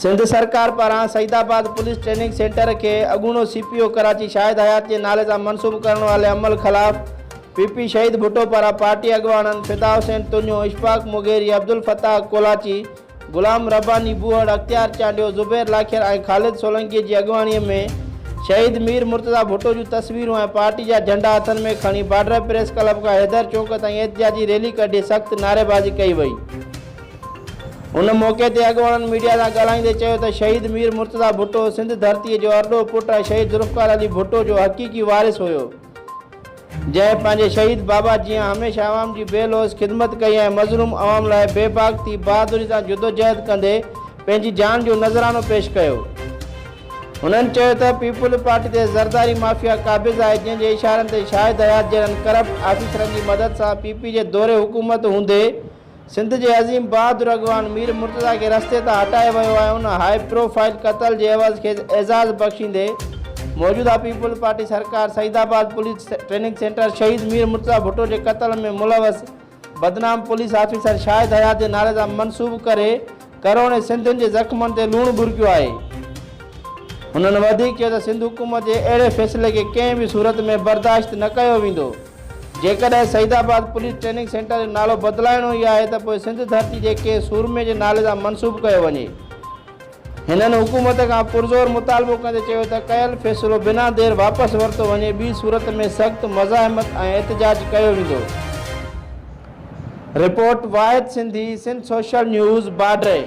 सिंध सरकार पारां Saidabad police training centre के अगूणो CPO कराची शाहिद हयात के नाले से मंसूब करण वाले अमल खिलाफ PP शहीद भुट्टो पारां पार्टी अगवानन फिदा हुसैन तुन्यो, इशफाक मुगेरी, अब्दुल फताह कोलाची, गुलाम रब्बानी बूहड़, अख्तियार चांडियो, ज़ुबैर लाखेर और खालिद सोलंकी की अगवानी में शहीद मीर मुर्तज़ा भुट्टो जूं तस्वीरूं और पार्टी जा झंडा हथन में खणी बॉर्डर प्रेस क्लब का हैदर चौक ताईं एहतिजाजी रैली कढी सख्त नारेबाजी कई वई। उन मौके ते अगवानन मीडिया सां ॻाल्हाईंदे चयो त शहीद मीर मुर्तज़ा भुट्टो सिंध धरती जो अरडो पुट शहीद ज़ुल्फ़िकार अली भुट्टो जो हक़ीक़ी वारिस हुयो, जंहिं पंहिंजे शहीद बाबा जीअं हमेशह आवाम जी बेलोस ख़िदमत कई ऐं मज़लूम आवाम लाइ बेबाक थी बहादुरी सां जदोजहद कंदे पंहिंजी जान जो नज़रानो पेश कयो। हुननि चयो त पीपुल्स पार्टी ते ज़रदारी माफ़िया क़ाबिज़ आहे, जंहिंजे इशारनि ते शाहिद हयात जहिड़नि करप्ट ऑफिसरनि जी मदद सां PP जे दौरे हुकूमत हूंदे सिंध के अज़ीम बहादुर अगवान मीर मुर्तज़ा के रस्ते तां हटाए वियो आहे। उन हाई प्रोफाइल कत्ल के एवज़ के एजाज़ बख्शींदे मौजूदा पीपुल्स पार्टी सरकार सईदाबाद पुलिस ट्रेनिंग सेंटर शहीद मीर मुर्तज़ा भुट्टो के कत्ल में मुलवस बदनाम पुलिस ऑफिसर शाहिद हयात के नाले सां मंसूब करे करोड़े सिंधियुनि के ज़ख़्मनि ते लूण बुरकियो आहे। उन्होंने वधिक कयो त सिंध हुकूमत के अड़े फैसले के कंहिं भी सूरत में बर्दाश्त न कयो वेंदो। जेकॾहिं सईदाबाद पुलिस ट्रेनिंग सेंटर जो नालो बदलाइणो ई आहे त पोइ सिंध धरती जे के सूरमे जे नाले सां मंसूब कयो वञे। हिननि हुकूमत खां पुरज़ोर मुतालबो कंदे चयो त कयल फ़ैसिलो बिना देर वापसि वरितो वञे, ॿी सूरत में सख़्त मज़ाहमत ऐं एहतिजाज कयो वेंदो। रिपोर्ट वाहिद सिंधी, सिंध सोशल न्यूज़, बाड्रे।